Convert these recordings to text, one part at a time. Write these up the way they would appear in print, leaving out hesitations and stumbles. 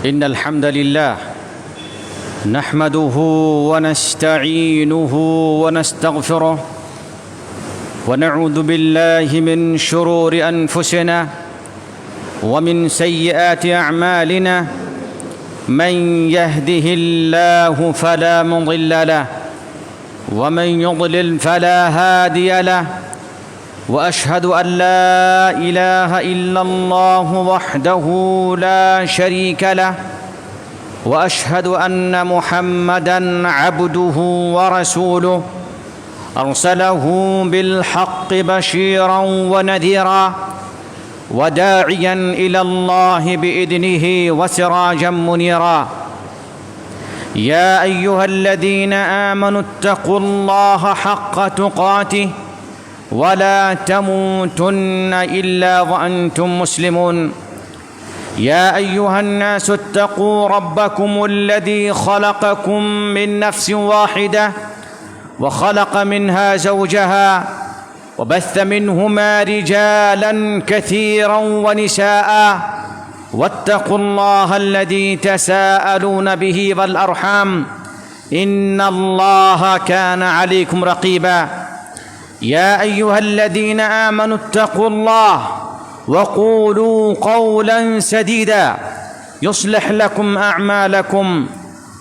إن الحمد لله نحمده ونستعينه ونستغفره ونعوذ بالله من شرور أنفسنا ومن سيئات أعمالنا من يهده الله فلا مضل له ومن يضلل فلا هادي له وأشهد أن لا إله إلا الله وحده لا شريك له وأشهد أن محمدًا عبده ورسوله أرسله بالحق بشيرًا ونذيرًا وداعيًا إلى الله بإذنه وسراجًا منيرًا يا أيها الذين آمنوا اتقوا الله حق تقاته ولا تموتن إلا وأنتم مسلمون يا أيها الناس اتقوا ربكم الذي خلقكم من نفس واحدة وخلق منها زوجها وبث منهما رجالا كثيرا ونساء واتقوا الله الذي تساءلون به والأرحام إن الله كان عليكم رقيبا يا أيها الذين آمنوا اتقوا الله وقولوا قولا سديدا يصلح لكم أعمالكم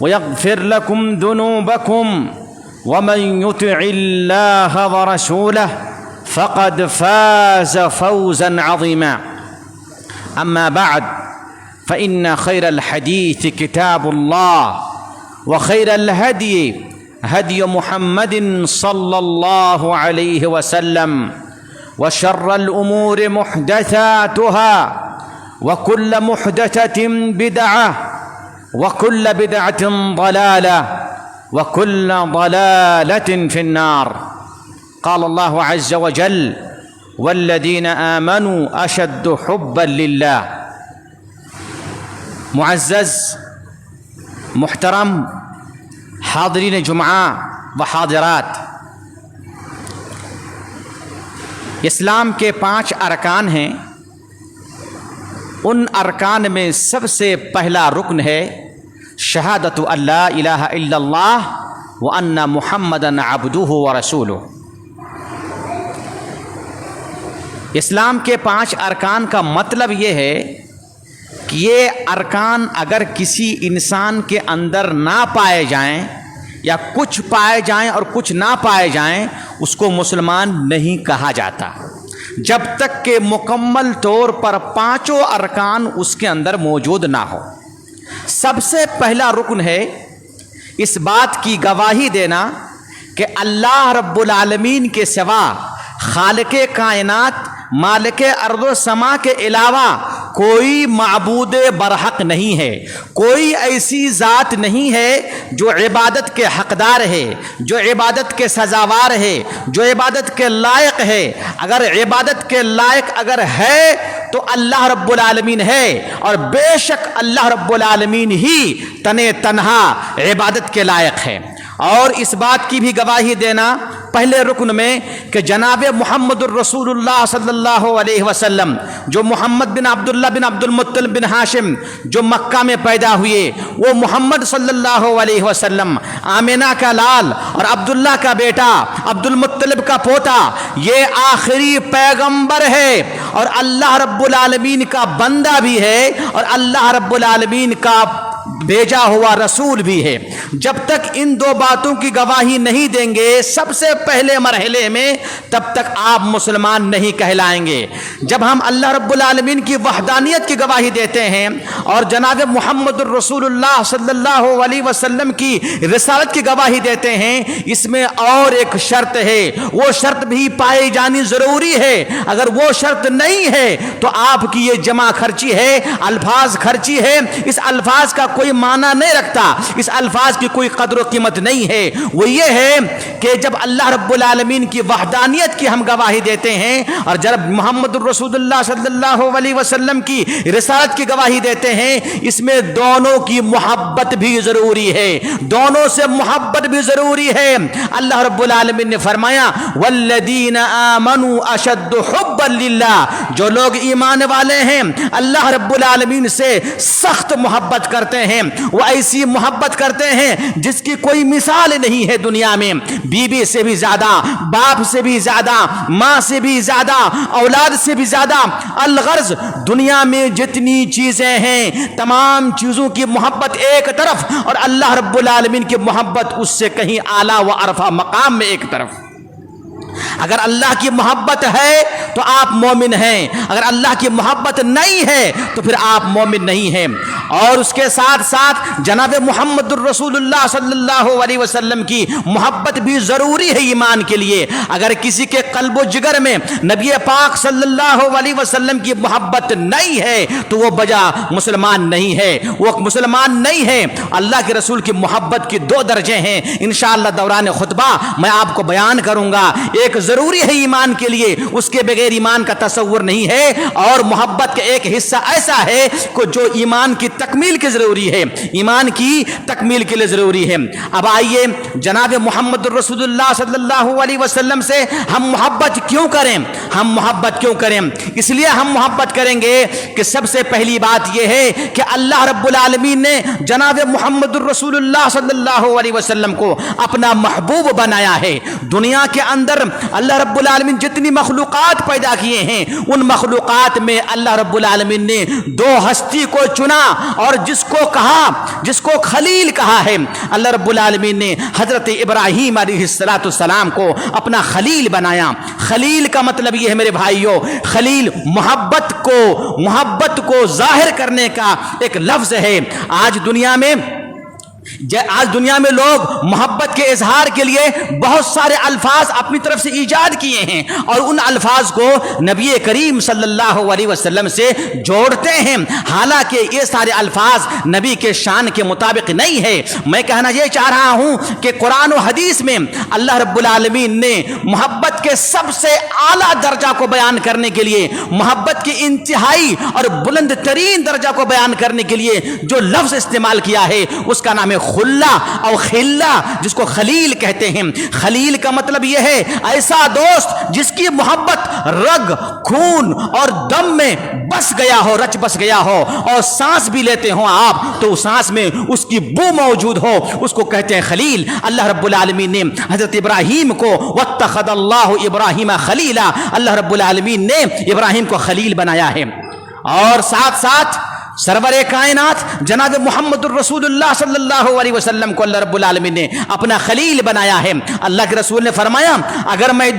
ويغفر لكم ذنوبكم ومن يطع الله ورسوله فقد فاز فوزا عظيما أما بعد فإن خير الحديث كتاب الله وخير الهدي هدي محمد صلى الله عليه وسلم وشر الأمور محدثاتها وكل محدثة بدعة وكل بدعة ضلالة وكل ضلالة في النار قال الله عز وجل والذين آمنوا أشد حبا لله معزز محترم حاضرین جمعہ و حاضرات، اسلام کے 5 ارکان ہیں۔ ان ارکان میں سب سے پہلا رکن ہے شہادت ان لا الہ الا اللہ وان محمدً عبدہ ورسولہ۔ اسلام کے 5 ارکان کا مطلب یہ ہے کہ یہ ارکان اگر کسی انسان کے اندر نہ پائے جائیں یا کچھ پائے جائیں اور کچھ نہ پائے جائیں اس کو مسلمان نہیں کہا جاتا، جب تک کہ مکمل طور پر 5 ارکان اس کے اندر موجود نہ ہو۔ سب سے پہلا رکن ہے اس بات کی گواہی دینا کہ اللہ رب العالمین کے سوا خالق کائنات مالک ارض و سما کے علاوہ کوئی معبود برحق نہیں ہے، کوئی ایسی ذات نہیں ہے جو عبادت کے حقدار ہے، جو عبادت کے سزاوار ہے، جو عبادت کے لائق ہے۔ اگر عبادت کے لائق اگر ہے تو اللہ رب العالمین ہے، اور بے شک اللہ رب العالمین ہی تنہا عبادت کے لائق ہے۔ اور اس بات کی بھی گواہی دینا پہلے رکن میں کہ جناب محمد الرسول اللہ صلی اللہ علیہ وسلم جو محمد بن عبداللہ بن عبد المطلب بن ہاشم جو مکہ میں پیدا ہوئے، وہ محمد صلی اللہ علیہ وسلم آمنہ کا لال اور عبداللہ کا بیٹا عبد المطلب کا پوتا، یہ آخری پیغمبر ہے اور اللہ رب العالمین کا بندہ بھی ہے اور اللہ رب العالمین کا بھیجا ہوا رسول بھی ہے۔ جب تک ان 2 باتوں کی گواہی نہیں دیں گے سب سے پہلے مرحلے میں، تب تک آپ مسلمان نہیں کہلائیں گے۔ جب ہم اللہ رب العالمین کی وحدانیت کی گواہی دیتے ہیں اور جناب محمد الرسول اللہ صلی اللہ علیہ وسلم کی رسالت کی گواہی دیتے ہیں، اس میں اور ایک شرط ہے، وہ شرط بھی پائی جانی ضروری ہے۔ اگر وہ شرط نہیں ہے تو آپ کی یہ جمع خرچی ہے، الفاظ خرچی ہے، اس الفاظ کا کوئی کوئی معنی نہیں رکھتا، اس الفاظ کی کوئی قدر و قیمت نہیں ہے۔ وہ یہ ہے کہ جب اللہ رب العالمین کی وحدانیت کی ہم گواہی دیتے ہیں اور جب محمد الرسول اللہ صلی اللہ علیہ وسلم کی رسالت کی گواہی دیتے ہیں، اس میں دونوں کی محبت بھی ضروری ہے، دونوں سے محبت بھی ضروری ہے۔ اللہ رب العالمین نے فرمایا والذین آمنوا اشد حبا للہ، جو لوگ ایمان والے ہیں اللہ رب العالمین سے سخت محبت کرتے ہیں، وہ ایسی محبت کرتے ہیں جس کی کوئی مثال نہیں ہے دنیا میں، بیوی سے بھی زیادہ، باپ سے بھی زیادہ، ماں سے بھی زیادہ، اولاد سے بھی زیادہ۔ الغرض دنیا میں جتنی چیزیں ہیں تمام چیزوں کی محبت ایک طرف اور اللہ رب العالمین کی محبت اس سے کہیں اعلیٰ و ارفع مقام میں ایک طرف۔ اگر اللہ کی محبت ہے تو آپ مومن ہیں، اگر اللہ کی محبت نہیں ہے تو پھر آپ مومن نہیں ہیں۔ اور اس کے ساتھ ساتھ جناب محمد الرسول اللہ صلی اللہ علیہ وسلم کی محبت بھی ضروری ہے ایمان کے لیے۔ اگر کسی کے قلب و جگر میں نبی پاک صلی اللہ علیہ وسلم کی محبت نہیں ہے تو وہ بجا مسلمان نہیں ہے، وہ مسلمان نہیں ہے۔ اللہ کے رسول کی محبت کی دو درجے ہیں، انشاءاللہ دوران خطبہ میں آپ کو بیان کروں گا۔ ایک ضروری ہے ایمان کے لیے، اس کے بغیر ایمان کا تصور نہیں ہے، اور محبت کا ایک حصہ ایسا ہے کہ جو ایمان کی تکمیل کے ضروری ہے، ایمان کی تکمیل کے لیے ضروری ہے۔ اب آئیے جناب محمد الرسول اللہ صلی اللہ علیہ وسلم سے ہم محبت کیوں کریں؟ ہم محبت کیوں کریں؟ اس لیے ہم محبت کریں گے کہ سب سے پہلی بات یہ ہے کہ اللہ رب العالمین نے جناب محمد الرسول اللہ صلی اللہ علیہ وسلم کو اپنا محبوب بنایا ہے۔ دنیا کے اندر اللہ رب العالمین جتنی مخلوقات پیدا کیے ہیں ان مخلوقات میں اللہ رب العالمین نے دو ہستی کو چنا، اور جس کو کہا، جس کو خلیل کہا ہے، اللہ رب العالمین نے حضرت ابراہیم علیہ السلام کو اپنا خلیل بنایا۔ خلیل کا مطلب یہ ہے میرے بھائیوں، خلیل محبت کو ظاہر کرنے کا ایک لفظ ہے۔ آج دنیا میں لوگ محبت کے اظہار کے لیے بہت سارے الفاظ اپنی طرف سے ایجاد کیے ہیں اور ان الفاظ کو نبی کریم صلی اللہ علیہ وسلم سے جوڑتے ہیں، حالانکہ یہ سارے الفاظ نبی کے شان کے مطابق نہیں ہے۔ میں کہنا یہ چاہ رہا ہوں کہ قرآن و حدیث میں اللہ رب العالمین نے محبت کے سب سے اعلیٰ درجہ کو بیان کرنے کے لیے، محبت کی انتہائی اور بلند ترین درجہ کو بیان کرنے کے لیے جو لفظ استعمال کیا ہے اس کا نام ہے خلا اور خلا، جس کو خلیل کہتے ہیں۔ خلیل کا مطلب یہ ہے ایسا دوست جس کی محبت رگ، خون اور دم میں بس گیا ہو، رچ بس گیا ہو، اور سانس بھی لیتے ہو آپ تو سانس میں اس کی بو موجود ہو، اس کو کہتے ہیں خلیل۔ اللہ رب العالمین نے حضرت ابراہیم کو واتخذ اللہ ابراہیم خلیلا، اللہ رب العالمین نے ابراہیم کو خلیل بنایا ہے۔ اور ساتھ ساتھ سرور کائنات جناب محمد الرسول اللہ صلی اللہ علیہ وسلم کو اللہ رب العالمین نے اپنا خلیل بنایا ہے۔ اللہ کے رسول نے فرمایا اگر میں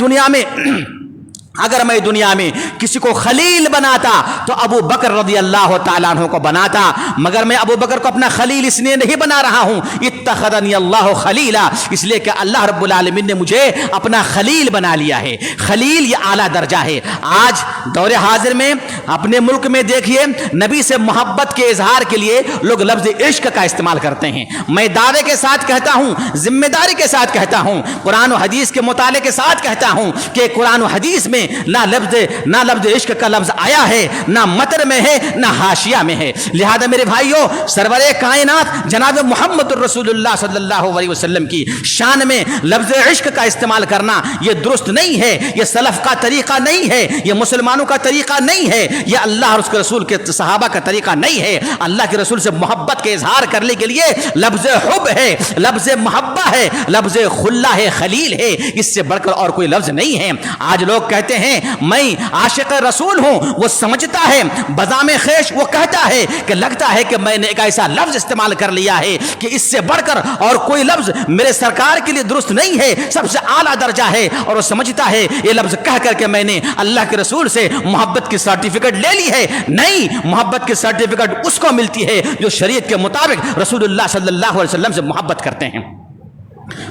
دنیا میں کسی کو خلیل بناتا تو ابو بکر رضی اللہ تعالیٰ عنہ کو بناتا، مگر میں ابو بکر کو اپنا خلیل اس لیے نہیں بنا رہا ہوں، اتخذنی اللہ خلیلا، اس لیے کہ اللہ رب العالمین نے مجھے اپنا خلیل بنا لیا ہے۔ خلیل یہ اعلیٰ درجہ ہے۔ آج دور حاضر میں اپنے ملک میں دیکھیے نبی سے محبت کے اظہار کے لیے لوگ لفظ عشق کا استعمال کرتے ہیں۔ میں دعوے کے ساتھ کہتا ہوں، ذمہ داری کے ساتھ کہتا ہوں، قرآن و حدیث کے مطالعے کے ساتھ کہتا ہوں کہ قرآن و حدیث میں نہ لفظ عشق کا لفظ آیا ہے، نہ متن میں ہے، نہ حاشیہ میں ہے۔ لہذا میرے بھائیوں، سرور کائنات جناب محمد الرسول اللہ صلی اللہ علیہ وسلم کی شان میں لفظ عشق کا استعمال کرنا یہ درست نہیں ہے، یہ سلف کا طریقہ نہیں ہے، یہ مسلمانوں کا طریقہ نہیں ہے، یہ اللہ اور اس کے رسول کے صحابہ کا طریقہ نہیں ہے۔ اللہ کے رسول سے محبت کے اظہار کرنے کے لیے لفظ حب ہے، لفظ محبہ ہے، لفظ خلا ہے، خلیل ہے، اس سے بڑھ کر اور کوئی لفظ نہیں ہے۔ آج لوگ کہتے ہیں میں عاشق رسول ہوں، وہ سمجھتا ہے بذام خیش، وہ کہتا ہے کہ لگتا ہے کہ میں نے ایک ایسا لفظ استعمال کر لیا ہے کہ اس سے بڑھ کر اور کوئی لفظ میرے سرکار کے لیے درست نہیں ہے، سب سے اعلیٰ درجہ ہے، اور وہ سمجھتا ہے یہ لفظ کہہ کر کے میں نے اللہ کے رسول سے محبت کی سرٹیفکیٹ لے لی ہے۔ نہیں، محبت کی سرٹیفکیٹ اس کو ملتی ہے جو شریعت کے مطابق رسول اللہ صلی اللہ علیہ وسلم سے محبت کرتے ہیں۔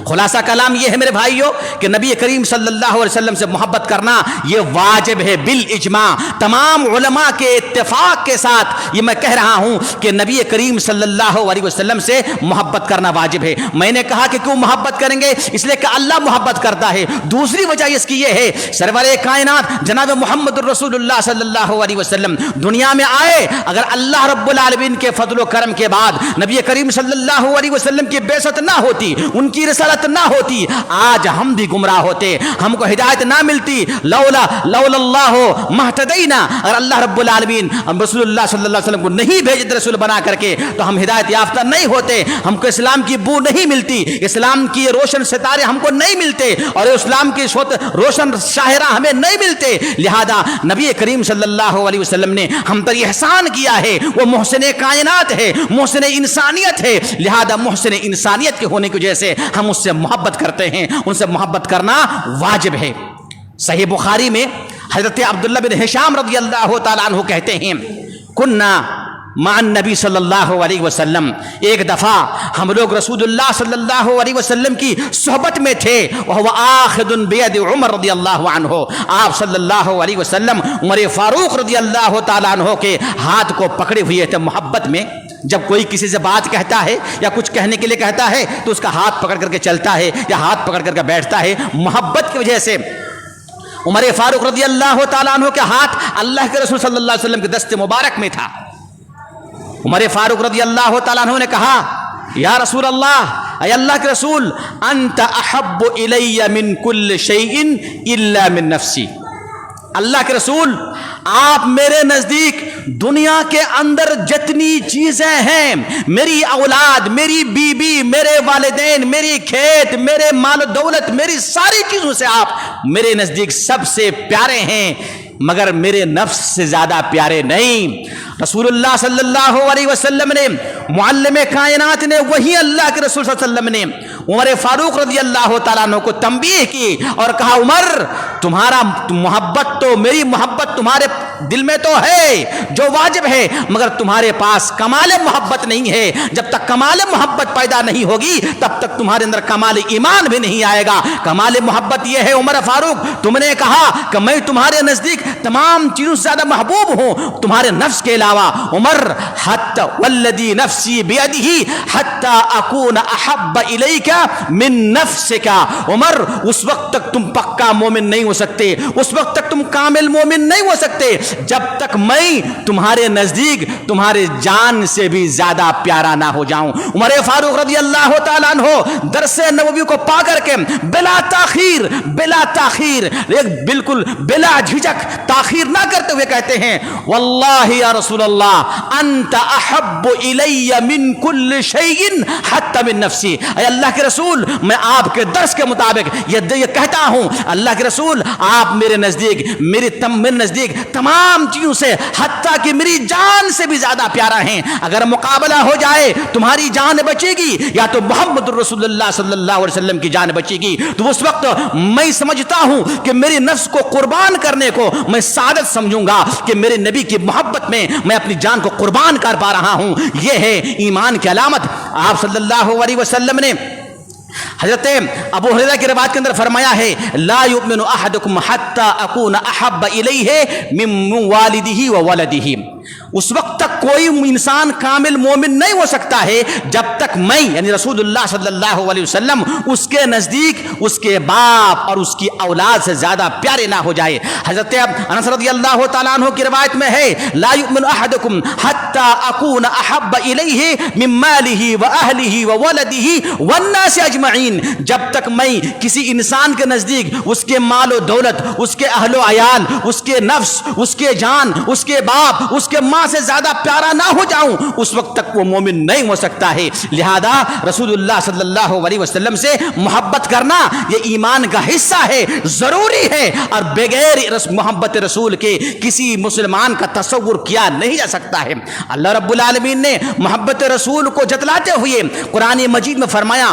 خلاصہ کلام یہ ہے میرے بھائیوں کہ نبی کریم صلی اللہ علیہ وسلم سے محبت کرنا یہ واجب ہے بالاجماع، تمام علماء کے اتفاق کے ساتھ یہ میں کہہ رہا ہوں کہ نبی کریم صلی اللہ علیہ وسلم سے محبت کرنا واجب ہے۔ میں نے کہا کہ کیوں محبت کریں گے؟ اس لیے کہ اللہ محبت کرتا ہے۔ دوسری وجہ اس کی یہ ہے سرور کائنات جناب محمد الرسول اللہ صلی اللہ علیہ وسلم دنیا میں آئے، اگر اللہ رب العالمین کے فضل و کرم کے بعد نبی کریم صلی اللہ علیہ وسلم کی بعثت نہ ہوتی، ان کی رسالت نہ ہوتی، آج ہم بھی گمراہ ہوتے، ہم کو ہدایت نہ ملتی۔ لولا اللہ مہتدینا، اگر اللہ رب العالمین رسول اللہ صلی اللہ علیہ وسلم کو نہیں بھیجتے رسول بنا کر کے تو ہم ہدایت یافتہ نہیں ہوتے، ہم کو اسلام کی بو نہیں ملتی، اسلام کی روشن ستارے ہم کو نہیں ملتے، اور اسلام کی روشن شاہراہ ہمیں نہیں ملتے۔ لہذا نبی کریم صلی اللہ علیہ وسلم نے ہم پر احسان کیا ہے، وہ محسن کائنات ہے، محسن انسانیت ہے، لہذا محسن انسانیت کے ہونے کی وجہ سے ہم اس سے محبت کرتے ہیں، ان سے محبت کرنا واجب ہے۔ صحیح بخاری میں حضرت عبداللہ بن ہشام رضی اللہ تعالیٰ عنہ کہتے ہیں کننا مع النبی صلی اللہ علیہ وسلم، ایک دفعہ ہم لوگ رسول اللہ صلی اللہ علیہ وسلم کی صحبت میں تھے، وہو آخذ بید عمر رضی اللہ عنہ، آپ صلی اللہ علیہ وسلم عمر فاروق رضی اللہ تعالیٰ عنہ کے ہاتھ کو پکڑے ہوئے تھے محبت میں۔ جب کوئی کسی سے بات کہتا ہے یا کچھ کہنے کے لیے کہتا ہے تو اس کا ہاتھ پکڑ کر کے چلتا ہے یا ہاتھ پکڑ کر کے بیٹھتا ہے، محبت کی وجہ سے۔ عمر فاروق رضی اللہ تعالیٰ عنہ کے ہاتھ اللہ کے رسول صلی اللہ علیہ وسلم کے دست مبارک میں تھا۔ عمر فاروق رضی اللہ تعالیٰ عنہ نے کہا یا رسول اللہ، اے اللہ کے رسول، انت احب الی من کل شیء الا من نفسی، اللہ کے رسول آپ میرے نزدیک دنیا کے اندر جتنی چیزیں ہیں، میری اولاد، میری بیوی، میرے والدین، میری کھیت، میرے مال و دولت، میری ساری چیزوں سے آپ میرے نزدیک سب سے پیارے ہیں، مگر میرے نفس سے زیادہ پیارے نہیں۔ رسول اللہ صلی اللہ علیہ وسلم نے، معلم کائنات نے، وہی اللہ کے رسول صلی اللہ علیہ وسلم نے عمر فاروق رضی اللہ تعالیٰ عنہ کو تنبیہ کی اور کہا عمر، تمہارا محبت تو، میری محبت تمہارے دل میں تو ہے جو واجب ہے، مگر تمہارے پاس کمال محبت نہیں ہے۔ جب تک کمال محبت پیدا نہیں ہوگی تب تک تمہارے اندر کمال ایمان بھی نہیں آئے گا۔ کمال محبت یہ ہے عمر فاروق، تم نے کہا کہ میں تمہارے نزدیک تمام چیزوں سے زیادہ محبوب ہوں تمہارے نفس کے علاوہ۔ عمر، حتی والذی نفسی بیدہ حتی اکون احب الیک من نفسک، عمر اس وقت تک تم پکا مومن نہیں ہو سکتے، اس وقت تک تم کامل مومن نہیں ہو سکتے جب تک میں تمہارے نزدیک تمہارے جان سے بھی زیادہ پیارا نہ ہو جاؤں۔ عمر فاروق رضی اللہ تعالیٰ عنہ درس نبوی کو پا کر کے بلا تاخیر بالکل بلا جھجک، تاخیر نہ کرتے ہوئے کہتے ہیں واللہ یا رسول اللہ انت احب الی من کل شیء حتی من نفسی، اے اللہ کے رسول میں آپ کے درس کے مطابق یہ کہتا ہوں اللہ کے رسول آپ میرے نزدیک میرے نزدیک تمام چیزوں سے حتیٰ کہ میری جان سے بھی زیادہ پیارا ہیں۔ اگر مقابلہ ہو جائے تمہاری جان بچے گی یا تو محمد الرسول اللہ صلی اللہ علیہ وسلم کی جان بچے گی، تو اس وقت میں سمجھتا ہوں کہ میری نفس کو قربان کرنے کو میں سعادت سمجھوں گا کہ میرے نبی کی محبت میں میں اپنی جان کو قربان کر پا رہا ہوں۔ یہ ہے ایمان کی علامت۔ آپ صلی اللہ علیہ وسلم نے حضرت ابو ہریرہ کی روایت کے اندر فرمایا ہے لا یؤمن احدکم حتی اکون احب الیہ من والدہ و ولدہ، اس وقت تک کوئی انسان کامل مومن نہیں ہو سکتا ہے جب تک میں یعنی رسول اللہ صلی اللہ علیہ وسلم اس کے نزدیک اس کے باپ اور اس کی اولاد سے زیادہ پیارے نہ ہو جائے۔ حضرت انس رضی اللہ تعالیٰ عنہ کی روایت میں ہے لا یؤمن احدکم حتی اکون احب الیہ من مالہ و اہلہ و ولدہ والناس اجمعین، جب تک میں کسی انسان کے نزدیک اس کے مال و دولت، اس کے اہل و عیال، اس کے نفس، اس کے جان، اس کے باپ، اس کے ماں سے زیادہ پیارا نہ ہو جاؤں، اس وقت تک وہ مومن نہیں ہو سکتا ہے۔ لہذا رسول اللہ صلی اللہ علیہ وسلم سے محبت کرنا یہ ایمان کا حصہ ہے، ضروری ہے، اور بغیر محبت رسول کے کسی مسلمان کا تصور کیا نہیں جا سکتا ہے۔ اللہ رب العالمین نے محبت رسول کو جتلاتے ہوئے قرآن مجید میں فرمایا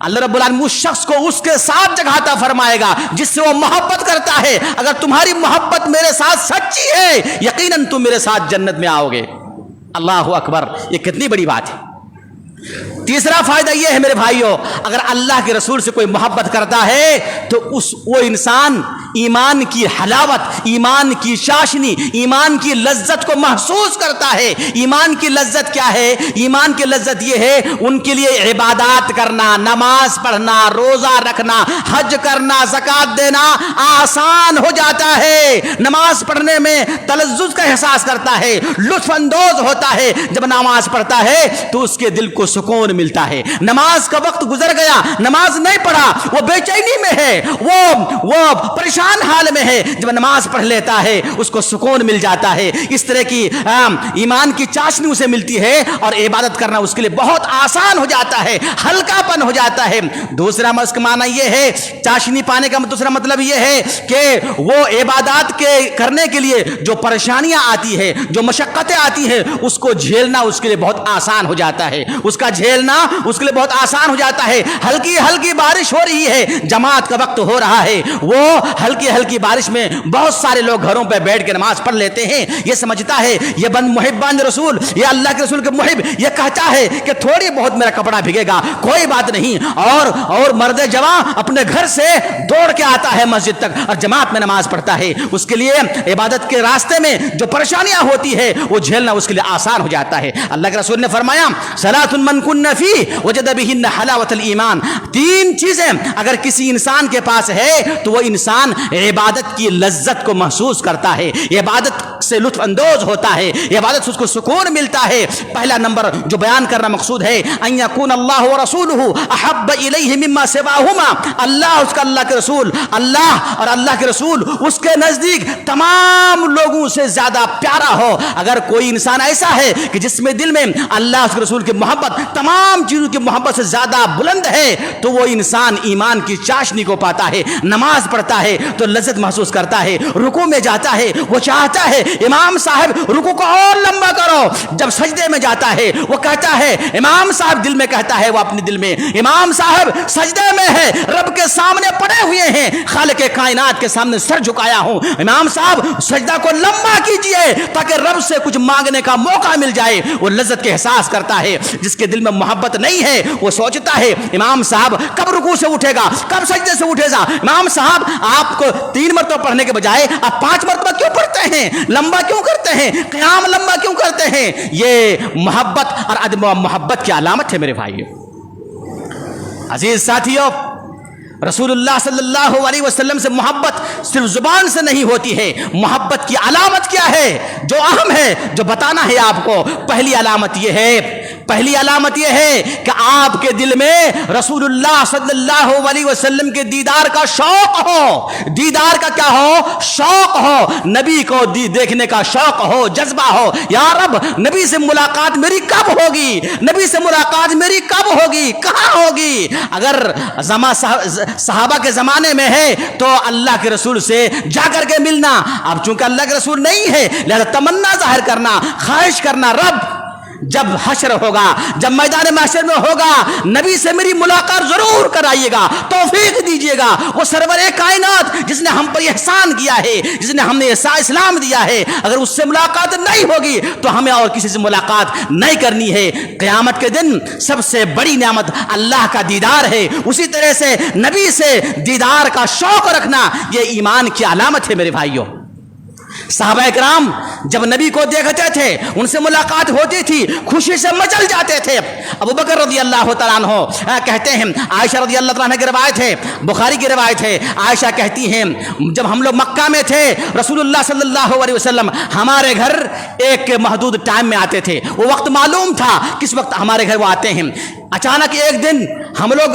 اللہ رب العالمین اس شخص کو اس کے ساتھ جگہ عطا فرمائے گا جس سے وہ محبت کرتا ہے. اگر تمہاری محبت میرے ساتھ سچی ہے یقیناً تم میرے ساتھ جنت میں آؤ گے. اللہ اکبر, یہ کتنی بڑی بات ہے. تیسرا فائدہ یہ ہے میرے بھائیوں, اگر اللہ کے رسول سے کوئی محبت کرتا ہے تو وہ انسان ایمان کی حلاوت, ایمان کی چاشنی, ایمان کی لذت کو محسوس کرتا ہے. ایمان کی لذت کیا ہے؟ ایمان کی لذت یہ ہے ان کے لیے عبادات کرنا, نماز پڑھنا, روزہ رکھنا, حج کرنا, زکوٰۃ دینا آسان ہو جاتا ہے. نماز پڑھنے میں تلذذ کا احساس کرتا ہے, لطف اندوز ہوتا ہے. جب نماز پڑھتا ہے تو اس کے دل کو سکون ملتا ہے. نماز کا وقت گزر گیا, نماز نہیں پڑھا, وہ بے چینی میں ہے, وہ پریشان حال میں ہے. جب نماز پڑھ لیتا ہے اس کو سکون مل جاتا ہے. اس طرح کی ایمان کی چاشنی اسے ملتی ہے اور عبادت کرنا اس کے لیے بہت آسان ہو جاتا ہے, ہلکا پن ہو جاتا ہے. دوسرا اس کا معنی یہ ہے, چاشنی پانے کا دوسرا مطلب یہ ہے کہ وہ عبادات کے کرنے کے لیے جو پریشانیاں آتی ہے, جو مشقتیں آتی ہیں, اس کو جھیلنا اس کے لیے بہت آسان ہو جاتا ہے. اس کا جھیلنا اس کے لیے بہت آسان ہو جاتا ہے. ہلکی ہلکی بارش ہو رہی ہے, جماعت کا وقت ہو رہا ہے, وہ ہلکی ہلکی بارش میں بہت سارے لوگ گھروں پہ بیٹھ کے نماز پڑھ لیتے ہیں. یہ سمجھتا ہے, یہ بند محبان رسول, یہ اللہ کے رسول کے محب, یہ کہتا ہے کہ تھوڑی بہت میرا کپڑا بھیگے گا, کوئی بات نہیں. اور مرد جوان اپنے گھر سے دوڑ کے آتا ہے مسجد تک اور جماعت میں نماز پڑھتا ہے. اس کے لیے عبادت کے راستے میں جو پریشانیاں ہوتی ہے وہ جھیلنا اس کے لیے آسان ہو جاتا ہے. اللہ کے رسول نے فرمایا, صلاۃ من کن فی وجد بہن حلاوت الایمان. تین چیزیں اگر کسی انسان کے پاس ہے تو وہ انسان عبادت کی لذت کو محسوس کرتا ہے, عبادت سے لطف اندوز ہوتا ہے, عبادت سے اس کو سکون ملتا ہے. پہلا نمبر جو بیان کرنا مقصود ہے, ان یکون اللہ ورسولہ احب الیہ مما سواہما. اللہ کے رسول, اللہ اور اللہ کے رسول اس کے نزدیک تمام لوگوں سے زیادہ پیارا ہو. اگر کوئی انسان ایسا ہے کہ جس میں دل میں اللہ اس کے رسول کی محبت تمام چیزوں کی محبت سے زیادہ بلند ہے تو وہ انسان ایمان کی چاشنی کو پاتا ہے. نماز پڑھتا ہے تو لذت محسوس کرتا ہے, رکوع میں جاتا ہے وہ چاہتا ہے امام صاحب رکوع کو اور لمبا کرو. جب سجدے میں جاتا ہے وہ کہتا ہے امام صاحب, دل میں کہتا ہے وہ اپنے دل میں, امام صاحب سجدے میں ہے, رب کے سامنے پڑے ہوئے ہیں, خالق کائنات کے سامنے سر جھکایا ہوں, امام صاحب سجدہ کو لمبا کیجئے تاکہ رب سے کچھ مانگنے کا موقع مل جائے. وہ لذت کے احساس کرتا ہے. جس کے دل میں محبت نہیں ہے وہ سوچتا ہے امام صاحب کب رکوع سے اٹھے گا, کب سجدے سے اٹھے گا. امام صاحب آپ کو 3 مرتبہ پڑھنے کے بجائے آپ 5 مرتبہ کیوں پڑھتے ہیں, لمبا کیوں کرتے ہیں, قیام لمبا کیوں کرتے ہیں. یہ محبت اور عدم محبت کی علامت ہے میرے بھائیو. عزیز ساتھیو, رسول اللہ صلی اللہ علیہ وسلم سے محبت صرف زبان سے نہیں ہوتی ہے. محبت کی علامت کیا ہے جو اہم ہے, جو بتانا ہے آپ کو. پہلی علامت یہ ہے کہ آپ کے دل میں رسول اللہ صلی اللہ علیہ وسلم کے دیدار کا شوق ہو. دیدار کا کیا ہو؟ شوق ہو. نبی کو دیکھنے کا شوق ہو, جذبہ ہو. یا رب, نبی سے ملاقات میری کب ہوگی, نبی سے ملاقات میری کب ہوگی, کہاں ہوگی. اگر صحابہ کے زمانے میں ہے تو اللہ کے رسول سے جا کر کے ملنا. اب چونکہ اللہ کے رسول نہیں ہے لہذا تمنا ظاہر کرنا, خواہش کرنا, رب جب حشر ہوگا, جب میدان محشر میں ہوگا, نبی سے میری ملاقات ضرور کرائیے گا, توفیق دیجیے گا. وہ سرور کائنات جس نے ہم پر احسان کیا ہے, جس نے ہم نے اسلام دیا ہے, اگر اس سے ملاقات نہیں ہوگی تو ہمیں اور کسی سے ملاقات نہیں کرنی ہے. قیامت کے دن سب سے بڑی نعمت اللہ کا دیدار ہے. اسی طرح سے نبی سے دیدار کا شوق رکھنا یہ ایمان کی علامت ہے میرے بھائیوں. صحابہ اکرام جب نبی کو دیکھتے تھے, ان سے ملاقات ہوتی تھی, خوشی سے مچل جاتے تھے. ابو بکر رضی اللہ تعالیٰ عنہ کہتے ہیں, عائشہ رضی اللہ تعالیٰ عنہ کی روایت ہے, بخاری کی روایت ہے, عائشہ کہتی ہیں جب ہم لوگ مکہ میں تھے رسول اللہ صلی اللہ علیہ وسلم ہمارے گھر ایک محدود ٹائم میں آتے تھے. وہ وقت معلوم تھا کس وقت ہمارے گھر وہ آتے ہیں. اچانک ایک دن ہم لوگ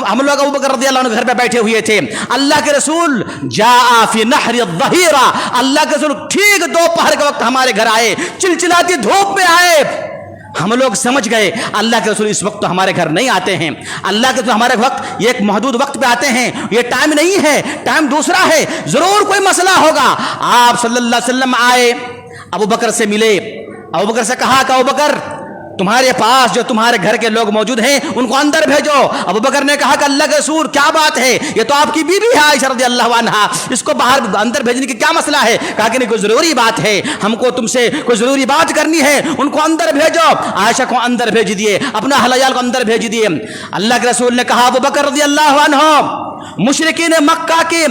ہم لوگ ابو بکر رضی اللہ عنہ گھر پہ بیٹھے ہوئے تھے. اللہ کے رسول جاء فی نحر الظہیرہ, اللہ کے رسول ٹھیک دوپہر کے وقت ہمارے گھر آئے, چلچلاتی دھوپ میں آئے. ہم لوگ سمجھ گئے اللہ کے رسول اس وقت تو ہمارے گھر نہیں آتے ہیں. اللہ کے رسول ہمارے وقت یہ ایک محدود وقت پہ آتے ہیں, یہ ٹائم نہیں ہے, ٹائم دوسرا ہے, ضرور کوئی مسئلہ ہوگا. آپ صلی اللہ علیہ وسلم آئے, ابو بکر سے ملے, ابو بکر سے کہا کہ ابو بکر تمہارے پاس جو تمہارے گھر کے لوگ موجود ہیں ان کو اندر بھیجو۔ ابو بکر نے کہا کہ اللہ کے رسول کیا بات ہے، یہ تو آپ کی بیوی ہے عائشہ رضی اللہ عنہا، اس کو باہر اندر بھیجنے کی کیا مسئلہ ہے؟ کہا کہ نہیں، کوئی ضروری بات ہے، ہم کو تم سے کوئی ضروری بات کرنی ہے، ان کو اندر بھیجو۔ عائشہ کو اندر بھیج دیے، اپنا اہل عیال کو اندر بھیج دیے۔ اللہ کے رسول نے کہا ابو بکر رضی اللہ عنہ، مشرکین مکہ کی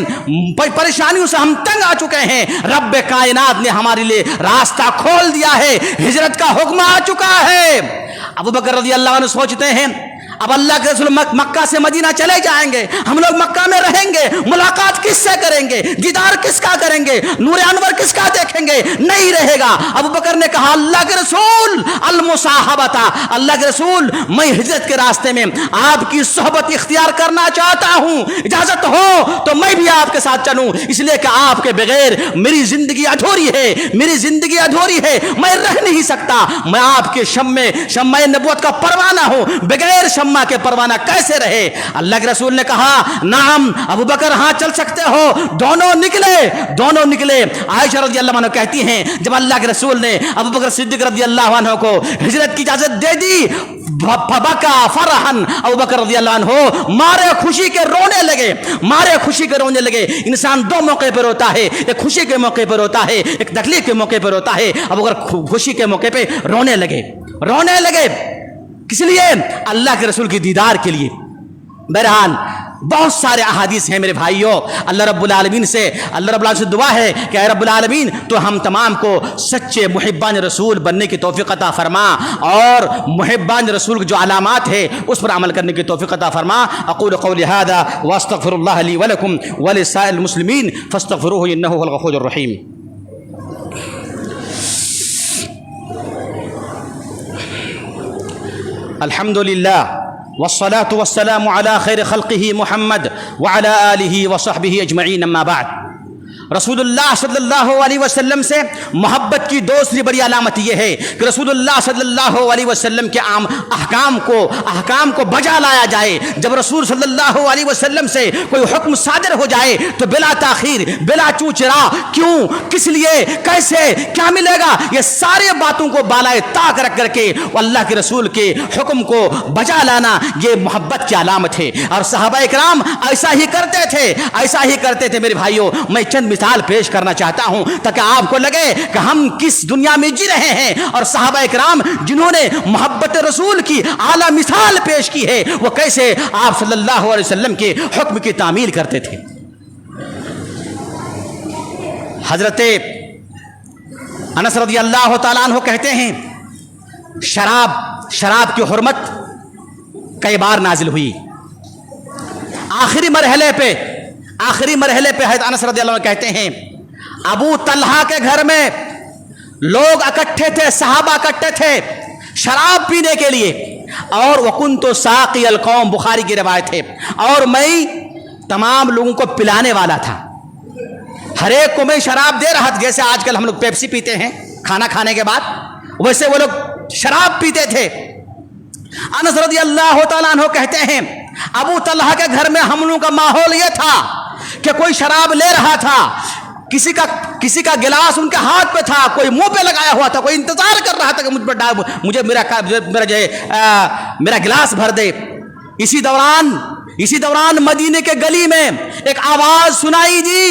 پریشانیوں سے ہم تنگ آ چکے ہیں، رب کائنات نے ہمارے لیے راستہ کھول دیا ہے، ہجرت کا حکم آ چکا ہے۔ ابو بکر رضی اللہ عنہ سوچتے ہیں اب اللہ کے رسول مکہ سے مدینہ چلے جائیں گے، ہم لوگ مکہ میں رہیں گے، ملاقات کس سے کریں گے، دیدار کس کا کریں گے، نور انور کس کا دیکھیں گے؟ نہیں رہے گا۔ ابو بکر نے کہا اللہ کے رسول المصاحبۃ، اللہ کے رسول میں ہجرت کے راستے میں آپ کی صحبت اختیار کرنا چاہتا ہوں، اجازت ہو تو میں بھی آپ کے ساتھ چلوں، اس لیے کہ آپ کے بغیر میری زندگی ادھوری ہے، میری زندگی ادھوری ہے، میں رہ نہیں سکتا، میں آپ کے شمع نبوت کا پروانہ ہوں، بغیر شمع کے پروانہ کیسے رہے؟ اللہ کے رسول نے کہا نعم ابو بکر، ہاں چل سکتے ہو۔ دونوں نکلے۔ عائشہ رضی اللہ عنہ کہتی ہیں جب اللہ کے رسول نے ابو بکر صدیق رضی اللہ عنہ کو ہجرت کی اجازت دے دی، فبکا فرحن، ابو بکر رضی اللہ عنہ مارے خوشی کے رونے لگے۔ انسان دو موقع پر ہوتا ہے، ایک خوشی کے موقع پر ہوتا ہے، ایک تکلیف کے موقع پر ہوتا ہے۔ ابو بکر خوشی کے موقع پہ رونے لگے کس لیے؟ اللہ کے رسول کی دیدار کے لیے۔ بہرحال بہت سارے احادیث ہیں میرے بھائیوں، اللہ رب العالمین سے دعا ہے کہ اے رب العالمین تو ہم تمام کو سچے محبان رسول بننے کی توفیق عطا فرما، اور محبان رسول کی جو علامات ہے اس پر عمل کرنے کی توفیق عطا فرما۔ اقول قولی ھذا واستغفر اللہ لی ولکم ولسائر المسلمین فاستغفروہ انہ ھو الغفور الرحیم۔ الحمد للہ والصلاة والسلام على خیر خلقہ محمد وعلى آلہ وصحبہ اجمعین، اما بعد۔ رسول اللہ صلی اللہ علیہ وسلم سے محبت کی دوسری بڑی علامت یہ ہے کہ رسول اللہ صلی اللہ علیہ وسلم کے عام احکام کو بجا لایا جائے۔ جب رسول صلی اللہ علیہ وسلم سے کوئی حکم صادر ہو جائے تو بلا تاخیر، بلا چوچرا، کیوں، کس لیے، کیسے، کیا ملے گا، یہ سارے باتوں کو بالائے طاق رکھ کر کے اللہ کے رسول کے حکم کو بجا لانا یہ محبت کی علامت ہے۔ اور صحابہ اکرام ایسا ہی کرتے تھے میرے بھائیوں۔ میں چند مثال پیش کرنا چاہتا ہوں تاکہ آپ کو لگے کہ ہم کس دنیا میں جی رہے ہیں، اور صحابہ اکرام جنہوں نے محبت رسول کی اعلیٰ مثال پیش کی ہے وہ کیسے آپ صلی اللہ علیہ وسلم کے حکم کی تعمیل کرتے تھے۔ حضرت انس رضی اللہ تعالیٰ عنہ کہتے ہیں شراب کی حرمت کئی بار نازل ہوئی۔ آخری مرحلے پہ حضرت انس رضی اللہ عنہ کہتے ہیں ابو طلحہ کے گھر میں لوگ اکٹھے تھے، صحابہ اکٹھے تھے شراب پینے کے لیے، اور وَكُنْتُ سَاقِيَ الْقَوْمِ، بخاری کی روایت ہے، اور میں تمام لوگوں کو پلانے والا تھا، ہر ایک کو میں شراب دے رہا تھا۔ جیسے آج کل ہم لوگ پیپسی پیتے ہیں کھانا کھانے کے بعد، ویسے وہ لوگ شراب پیتے تھے۔ انس رضی اللہ تعالیٰ عنہ کہتے ہیں ابو طلحہ کے گھر میں ہم لوگوں کا ماحول یہ تھا کہ کوئی شراب لے رہا تھا، کسی کا گلاس ان کے ہاتھ پہ تھا، کوئی منہ پہ لگایا ہوا تھا، کوئی انتظار کر رہا تھا کہ مجھے میرا گلاس بھر دے۔ اسی دوران مدینے کے گلی میں ایک آواز سنائی دی،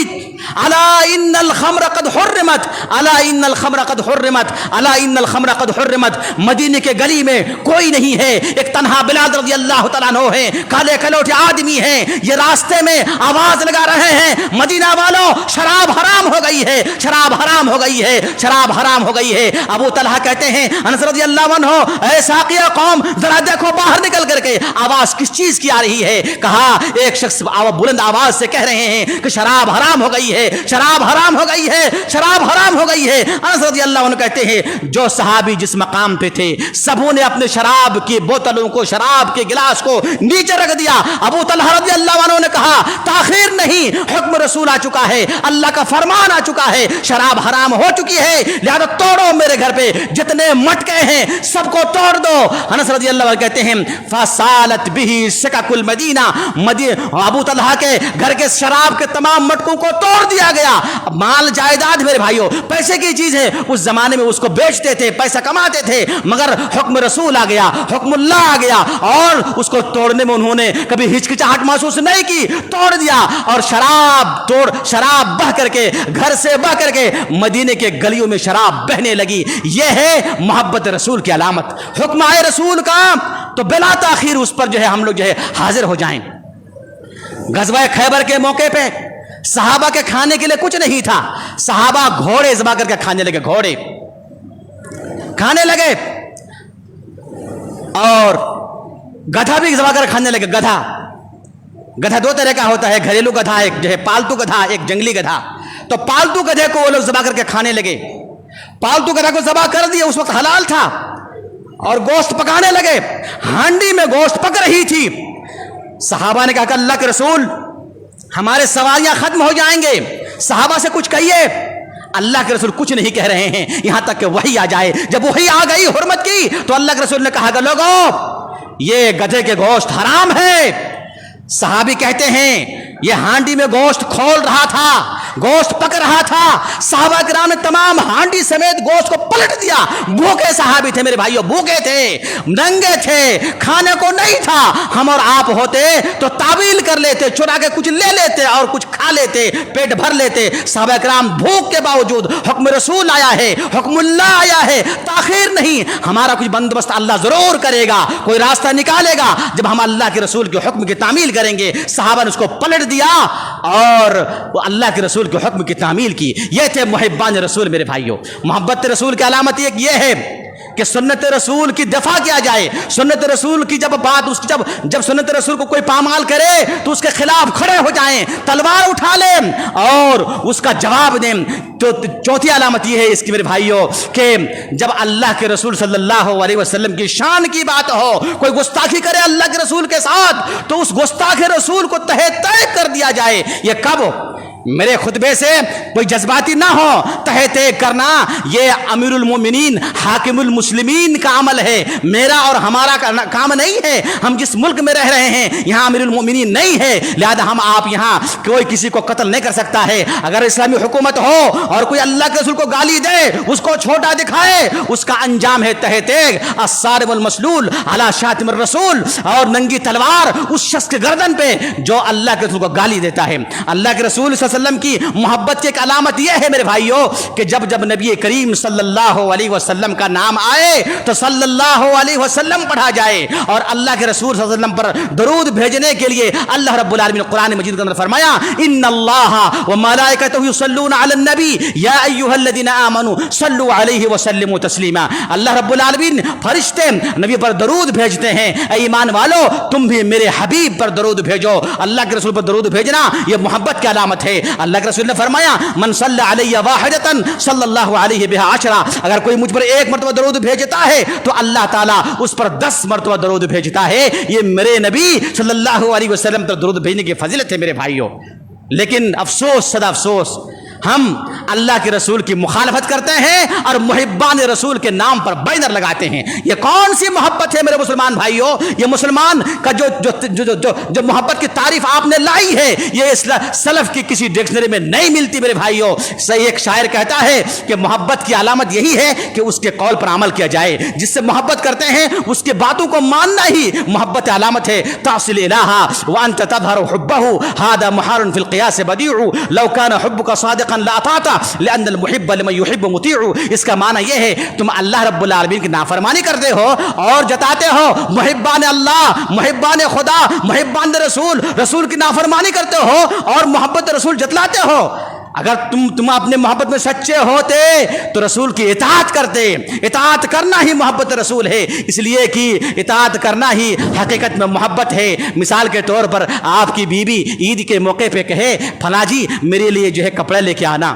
الا ان الخمر قد حرمت، الا ان الخمر قد حرمت، الا ان الخمر قد حرمت۔ مدینے کے گلی میں کوئی نہیں ہے، ایک تنہا بلال رضی اللہ تعالیٰ عنہ ہے، کالے کلوٹے آدمی ہیں، یہ راستے میں آواز لگا رہے ہیں مدینہ والوں شراب حرام ہو گئی ہے، شراب حرام ہو گئی ہے، شراب حرام ہو گئی ہے۔ ابو طلحہ کہتے ہیں انس رضی اللہ عنہ اے ساقیہ قوم ذرا دیکھو باہر نکل کر کے آواز کس چیز کی آ رہی ہے۔ کہا ایک شخص بلند آواز سے کہہ رہے ہیں کہ شراب حرام ہو گئی ہے، شراب حرام ہو گئی ہے، شراب حرام ہو گئی ہے۔ انس رضی اللہ عنہ کہتے ہیں جو صحابی جس مقام پہ تھے سبوں نے اپنے شراب کی بوتلوں کو، شراب کے گلاس کو نیچے رکھ دیا۔ ابو طلحہ رضی اللہ عنہ نے کہا تاخیر نہیں، حکم رسول آ چکا ہے، اللہ کا فرمان آ چکا ہے، شراب حرام ہو چکی ہے، لہذا توڑو میرے گھر پہ جتنے مٹکے ہیں سب کو توڑ دو۔ انس رضی اللہ عنہ کہتے ہیں فسالت به سکک المدینہ، ابو طلحہ کے گھر کے شراب کے تمام مٹکوں کو توڑ دیا۔ دیا گیا. مال جائیداد میرے بھائیوں پیسے کی چیز ہے, اس زمانے میں اس کو بیچتے تھے, پیسہ کماتے تھے, مگر حکم رسول آ گیا, حکم اللہ آ گیا, اور اس کو توڑنے میں انہوں نے کبھی ہچکچاہٹ محسوس نہیں کی, توڑ دیا. اور شراب بہ کر کے, گھر سے بہ کر کے مدینے کے گلیوں میں شراب بہنے لگی. یہ ہے محبت رسول کی علامت. حکم آئے رسول کا تو بلا تاخیر اس پر جو ہے ہم لوگ جو ہے حاضر ہو جائیں. غزوہ خیبر کے موقع پہ صحابہ کے کھانے کے لیے کچھ نہیں تھا. صحابہ گھوڑے ذبح کر کے کھانے لگے, گھوڑے کھانے لگے, اور گدھا بھی ذبح کر کھانے لگے. گدھا دو طرح کا ہوتا ہے, گھریلو گدھا, ایک جو ہے پالتو گدھا, ایک جنگلی گدھا. تو پالتو گدھے کو وہ لوگ ذبح کر کے کھانے لگے. پالتو گدھا کو ذبح کر دیا, اس وقت حلال تھا, اور گوشت پکانے لگے. ہانڈی میں گوشت پک رہی تھی. صحابہ نے کہا کہ اللہ کے رسول ہمارے سواریاں ختم ہو جائیں گے, صحابہ سے کچھ کہیے. اللہ کے رسول کچھ نہیں کہہ رہے ہیں یہاں تک کہ وحی آ جائے. جب وحی آ گئی حرمت کی تو اللہ کے رسول نے کہا کہ لوگوں یہ گدھے کے گوشت حرام ہے. صحابی کہتے ہیں یہ ہانڈی میں گوشت کھول رہا تھا, گوشت پک رہا تھا. صحابہ کرام نے تمام ہانڈی سمیت گوشت کو پلٹ دیا. بھوکے صحابی تھے میرے بھائیوں, بھوکے تھے, ننگے تھے, کھانے کو نہیں تھا. ہم اور آپ ہوتے تو تعویل کر لیتے, چرا کے کچھ لے لیتے اور کچھ کھا لیتے, پیٹ بھر لیتے. صحابہ کرام بھوک کے باوجود حکم رسول آیا ہے, حکم اللہ آیا ہے, تاخیر نہیں. ہمارا کچھ بندوبست اللہ ضرور کرے گا, کوئی راستہ نکالے گا جب ہم اللہ کے رسول کے حکم کی تعمیل کریں گے. صحابہ نے اس کو پلٹ دیا اور وہ اللہ کے رسول کے حکم کی تعمیل کی. یہ تھے محبان رسول میرے بھائیوں. محبت رسول کی علامت ایک یہ ہے کہ سنت رسول کی دفاع کیا جائے. سنت رسول کی جب بات جب سنت رسول کو کوئی پامال کرے تو اس کے خلاف کھڑے ہو جائیں, تلوار اٹھا لیں اور اس کا جواب دیں. تو چوتھی علامت یہ ہے اس کی میرے بھائیوں کہ جب اللہ کے رسول صلی اللہ علیہ وسلم کی شان کی بات ہو, کوئی گستاخی کرے اللہ کے رسول کے ساتھ تو اس گستاخ رسول کو تہہ تہہ کر دیا جائے. یہ کب میرے خطبے سے کوئی جذباتی نہ ہو, تہہ تہہ کرنا یہ امیر المومنین حاکم المسلمین کا عمل ہے, میرا اور ہمارا کام نہیں ہے. ہم جس ملک میں رہ رہے ہیں یہاں امیر المومنین نہیں ہے, لہذا ہم آپ یہاں کوئی کسی کو قتل نہیں کر سکتا ہے. اگر اسلامی حکومت ہو اور کوئی اللہ کے رسول کو گالی دے, اس کو چھوٹا دکھائے, اس کا انجام ہے تہہ تہہ الصارم المسلول علی شاتم الرسول, اور ننگی تلوار اس شخص کے گردن پہ جو اللہ کے رسول کو گالی دیتا ہے. اللہ کے رسول صلی اللہ علیہ وسلم کی محبت کی ایک علامت یہ ہے میرے بھائیوں کہ جب نبی کریم صلی اللہ علیہ وسلم کا نام آئے تو صلی اللہ علیہ وسلم پڑھا جائے. اور اللہ کے رسول صلی اللہ علیہ وسلم پر درود بھیجنے کے لیے اللہ رب العالمین نے قرآن مجید کے اندر فرمایا ان اللہ وملائکتہ یصلون علی النبی یا ایھا الذین آمنوا صلوا علیہ وسلموا تسلیما. اللہ رب العالمین فرشتے نبی پر درود بھیجتے ہیں, اے ایمان والو تم بھی میرے حبیب پر درود بھیجو. اللہ کے رسول پر درود بھیجنا یہ محبت کی علامت ہے. اللہ کے رسول نے فرمایا من صلی علیہ واحدۃ صلی اللہ علیہ بہا عشرہ, اگر کوئی مجھ پر ایک مرتبہ درود بھیجتا ہے تو اللہ تعالیٰ اس پر 10 مرتبہ درود بھیجتا ہے. یہ میرے نبی صلی اللہ علیہ وسلم پر درود بھیجنے کی فضیلت ہے میرے بھائیوں. لیکن افسوس صدا افسوس ہم اللہ کے رسول کی مخالفت کرتے ہیں اور محبان رسول کے نام پر بینر لگاتے ہیں. یہ کون سی محبت ہے میرے مسلمان بھائیوں؟ یہ مسلمان کا جو محبت کی تعریف آپ نے لائی ہے یہ سلف کی کسی ڈکشنری میں نہیں ملتی میرے بھائیوں. صحیح ایک شاعر کہتا ہے کہ محبت کی علامت یہی ہے کہ اس کے قول پر عمل کیا جائے. جس سے محبت کرتے ہیں اس کے باتوں کو ماننا ہی محبت علامت ہے. تعصل الہ وانت تظہر حبہ ھذا محال فی القیاس بدیع لو کان حبک صادقا لا اطاعتا لان المحب لمن يحب مطیع. اس کا معنی یہ ہے تم اللہ رب العالمین کی نافرمانی کرتے ہو اور جتاتے ہو محبان اللہ, محبان خدا, محبان رسول, رسول کی نافرمانی کرتے ہو اور محبت رسول جتلاتے ہو. اگر تم اپنے محبت میں سچے ہوتے تو رسول کی اطاعت کرتے. اطاعت کرنا ہی محبت رسول ہے, اس لیے کہ اطاعت کرنا ہی حقیقت میں محبت ہے. مثال کے طور پر آپ کی بیوی عید کے موقع پہ کہے فلاں جی میرے لیے جو ہے کپڑے لے کے آنا.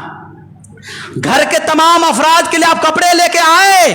گھر کے تمام افراد کے لیے آپ کپڑے لے کے آئے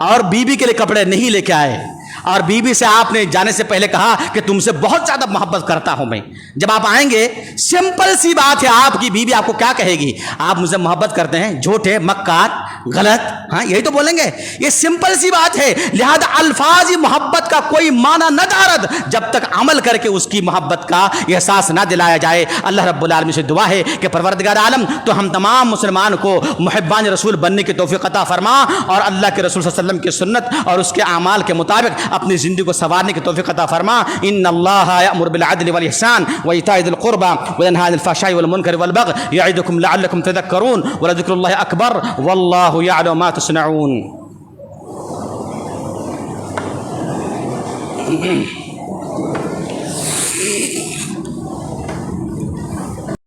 اور بیوی کے لیے کپڑے نہیں لے کے آئے. اور بیوی سے آپ نے جانے سے پہلے کہا کہ تم سے بہت زیادہ محبت کرتا ہوں میں. جب آپ آئیں گے سمپل سی بات ہے, آپ کی بیوی آپ کو کیا کہے گی؟ آپ مجھ سے محبت کرتے ہیں, جھوٹے, مکار, غلط, ہاں یہی تو بولیں گے. یہ سمپل سی بات ہے. لہذا الفاظ محبت کا کوئی معنی نہ دارد جب تک عمل کر کے اس کی محبت کا احساس نہ دلایا جائے. اللہ رب العالمین سے دعا ہے کہ پروردگار عالم تو ہم تمام مسلمان کو محبان رسول بننے کی توفیق عطا فرما, اور اللہ کے رسول صلی اللہ علیہ وسلم کی سنت اور اس کے اعمال کے مطابق اپنی زندگی کو سنوارنے کی توفیق عطا فرما. ان اللہ یأمر بالعدل والاحسان وایتاء ذی القربى وینہی عن الفحشاء والمنکر والبغی یعظکم لعلکم تذکرون ولذکر اللہ اکبر واللہ یعلم ما تصنعون.